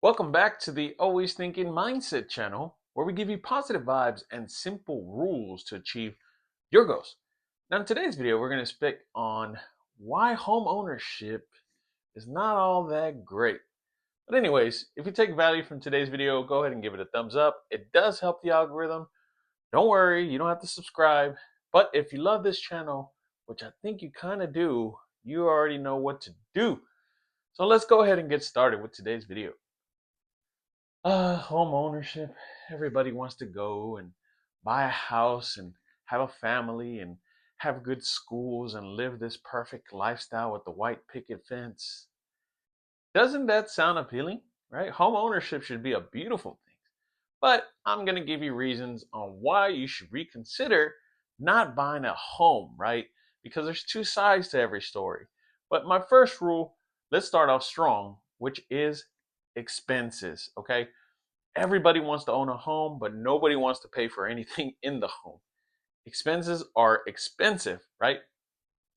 Welcome back to the Always Thinking Mindset channel, where we give you positive vibes and simple rules to achieve your goals. Now, in today's video, we're going to speak on why home ownership is not all that great. But, anyways, if you take value from today's video, go ahead and give it a thumbs up. It does help the algorithm. Don't worry, you don't have to subscribe. But if you love this channel, which I think you kind of do, you already know what to do. So, let's go ahead and get started with today's video. Home ownership. Everybody wants to go and buy a house and have a family and have good schools and live this perfect lifestyle with the white picket fence. Doesn't that sound appealing? Right? Home ownership should be a beautiful thing. But I'm going to give you reasons on why you should reconsider not buying a home, right? Because there's two sides to every story. But my first rule, let's start off strong, which is expenses, okay? Everybody wants to own a home, but nobody wants to pay for anything in the home. Expenses are expensive, right?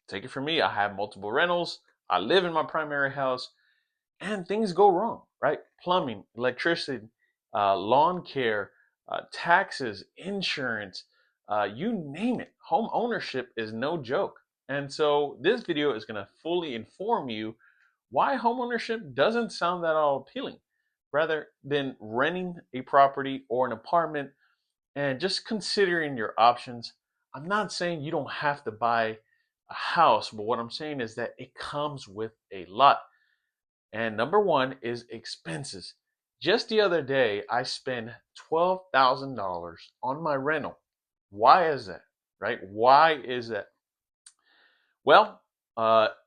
Take it from me. I have multiple rentals. I live in my primary house, and things go wrong, right? Plumbing, electricity, lawn care, taxes, insurance, you name it. Home ownership is no joke. And so this video is going to fully inform you why home ownership doesn't sound that all appealing rather than renting a property or an apartment and just considering your options. I'm not saying you don't have to buy a house, but what I'm saying is that it comes with a lot. And number one is expenses. Just the other day, I spent $12,000 on my rental. Why is that? Right? Why is that? Well,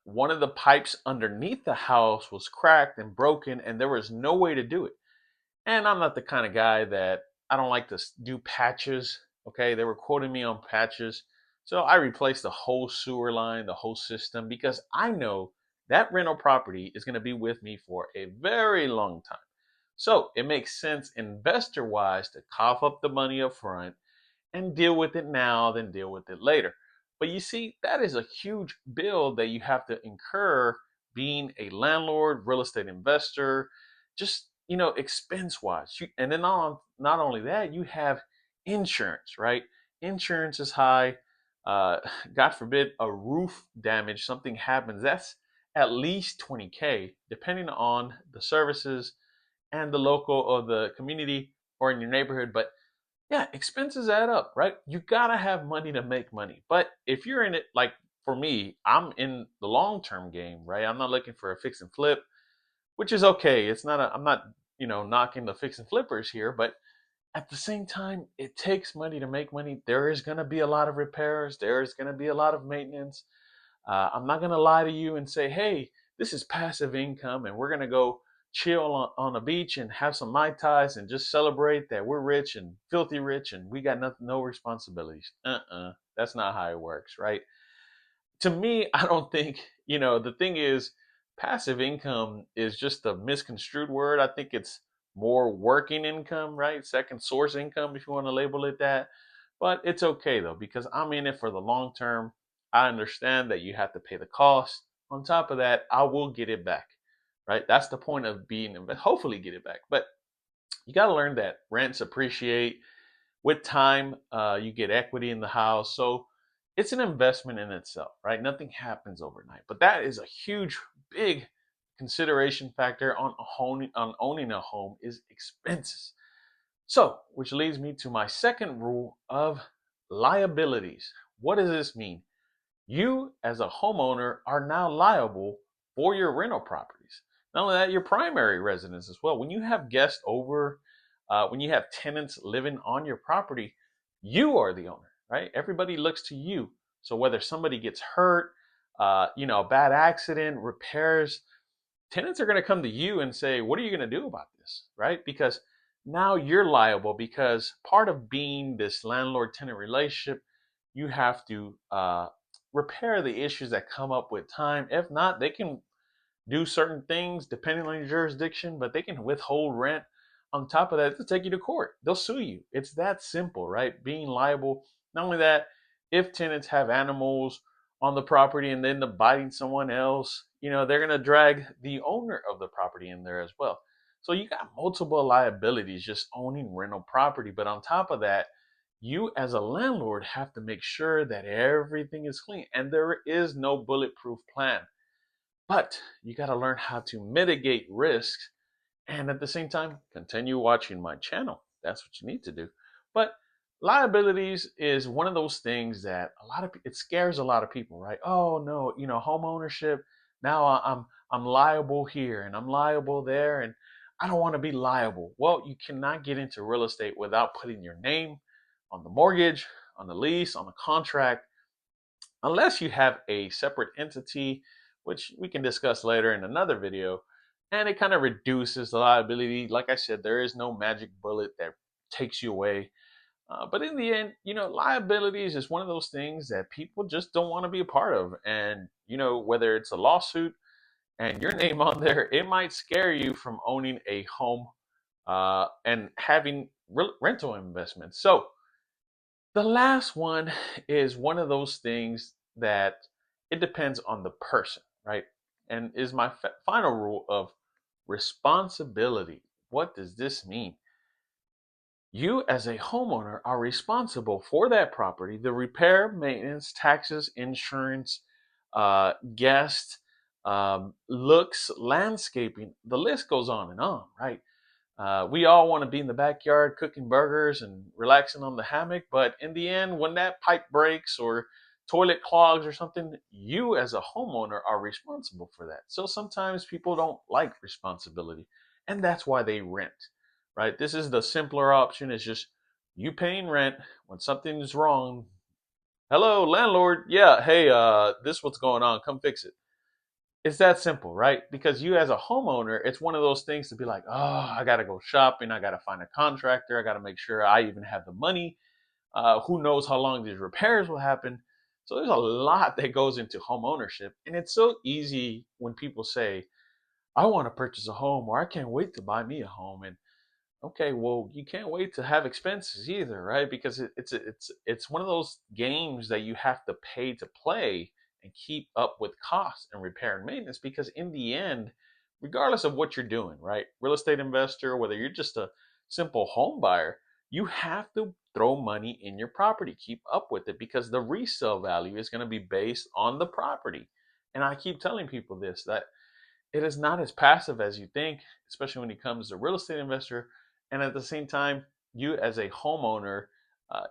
one of the pipes underneath the house was cracked and broken, and there was no way to do it. And I'm not the kind of guy that I don't like to do patches. Okay, they were quoting me on patches. So I replaced the whole sewer line, the whole system, because I know that rental property is going to be with me for a very long time. So it makes sense investor wise to cough up the money up front and deal with it now than deal with it later. But you see, that is a huge bill that you have to incur being a landlord, real estate investor, just expense wise. And then not only that, you have insurance, right? Insurance is high. Uh, God forbid a roof damage, something happens. That's at least 20K, depending on the services and the local or the community or in your neighborhood. But yeah, expenses add up, right? You gotta have money to make money. But if you're in it, like for me, I'm in the long term game, right? I'm not looking for a fix and flip, which is okay. I'm not, knocking the fix and flippers here, but at the same time, it takes money to make money. There is gonna be a lot of repairs, there is gonna be a lot of maintenance. I'm not going to lie to you and say, hey, this is passive income and we're going to go chill on a beach and have some Mai Tais and just celebrate that we're rich and filthy rich and we got nothing, no responsibilities. That's not how it works, right? To me, I don't think, the thing is, passive income is just a misconstrued word. I think it's more working income, right? Second source income, if you want to label it that. But it's okay though, because I'm in it for the long term. I understand that you have to pay the cost. On top of that, I will get it back, right? That's the point of being, hopefully get it back. But you got to learn that rents appreciate with time. You get equity in the house. So it's an investment in itself, right? Nothing happens overnight. But that is a huge, big consideration factor on owning a home is expenses. So, which leads me to my second rule of liabilities. What does this mean? You, as a homeowner, are now liable for your rental properties. Not only that, your primary residence as well. When you have guests over, when you have tenants living on your property, you are the owner, right? Everybody looks to you. So whether somebody gets hurt, a bad accident, repairs, tenants are going to come to you and say, what are you going to do about this, right? Because now you're liable because part of being this landlord tenant relationship, you have to repair the issues that come up with time. If not, they can do certain things depending on your jurisdiction, but they can withhold rent. On top of that, they'll take you to court. They'll sue you. It's that simple, right? Being liable. Not only that, if tenants have animals on the property and then the biting someone else, they're going to drag the owner of the property in there as well. So you got multiple liabilities just owning rental property. But on top of that, you as a landlord have to make sure that everything is clean, and there is no bulletproof plan. But you got to learn how to mitigate risks and at the same time continue watching my channel. That's what you need to do. But liabilities is one of those things that it scares a lot of people, right? Oh no, home ownership, now I'm liable here and I'm liable there, and I don't want to be liable. Well, you cannot get into real estate without putting your name on the mortgage, on the lease, on the contract, unless you have a separate entity, which we can discuss later in another video. And it kind of reduces the liability. Like I said, there is no magic bullet that takes you away. But in the end, liabilities is one of those things that people just don't want to be a part of. And, whether it's a lawsuit and your name on there, it might scare you from owning a home and having rental investments. So, the last one is one of those things that it depends on the person, right? And is my final rule of responsibility. What does this mean? You, as a homeowner, are responsible for that property, the repair, maintenance, taxes, insurance, guest, looks, landscaping. The list goes on and on, right? We all want to be in the backyard cooking burgers and relaxing on the hammock, but in the end, when that pipe breaks or toilet clogs or something, you as a homeowner are responsible for that. So sometimes people don't like responsibility, and that's why they rent, right? This is the simpler option. It's just you paying rent when something is wrong. Hello, landlord. Yeah, hey, this what's going on. Come fix it. It's that simple, right? Because you as a homeowner, it's one of those things to be like, oh, I got to go shopping. I got to find a contractor. I got to make sure I even have the money. Who knows how long these repairs will happen? So there's a lot that goes into home ownership. And it's so easy when people say, I want to purchase a home, or I can't wait to buy me a home. And okay, well, you can't wait to have expenses either, right? Because it's one of those games that you have to pay to play and keep up with costs and repair and maintenance. Because in the end, regardless of what you're doing, right, real estate investor, whether you're just a simple home buyer, you have to throw money in your property, keep up with it, because the resale value is going to be based on the property. And I keep telling people this, that it is not as passive as you think, especially when it comes to real estate investor. And at the same time, you as a homeowner,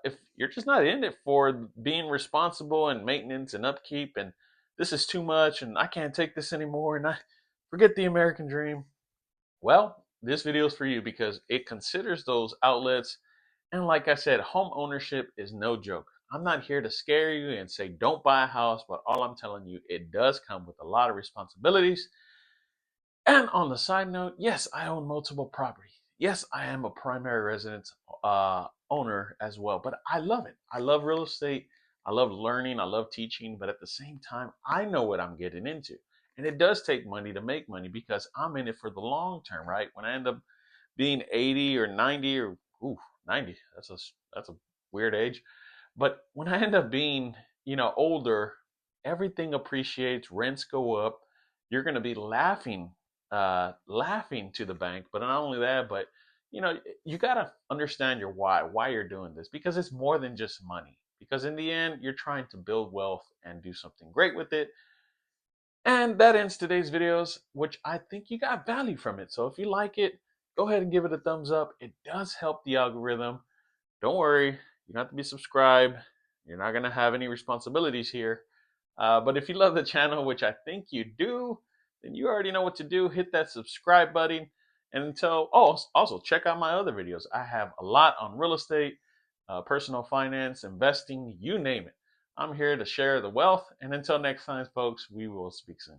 if you're just not in it for being responsible and maintenance and upkeep, and this is too much, and I can't take this anymore, and I forget the American dream. Well, this video is for you because it considers those outlets. And like I said, home ownership is no joke. I'm not here to scare you and say don't buy a house, but all I'm telling you, it does come with a lot of responsibilities. And on the side note, yes, I own multiple properties. Yes, I am a primary residence owner as well, but I love it. I love real estate. I love learning. I love teaching, but at the same time, I know what I'm getting into. And it does take money to make money because I'm in it for the long term, right? When I end up being 80 or 90 or 90, that's a weird age. But when I end up being, older, everything appreciates, rents go up. You're going to be laughing to the bank. But not only that, but you got to understand your why you're doing this, because it's more than just money. Because in the end, you're trying to build wealth and do something great with it. And that ends today's videos, which I think you got value from it. So if you like it, go ahead and give it a thumbs up. It does help the algorithm. Don't worry, you don't have to be subscribed. You're not going to have any responsibilities here. But if you love the channel, which I think you do, then you already know what to do. Hit that subscribe button. And also check out my other videos. I have a lot on real estate, personal finance, investing, you name it. I'm here to share the wealth. And until next time, folks, we will speak soon.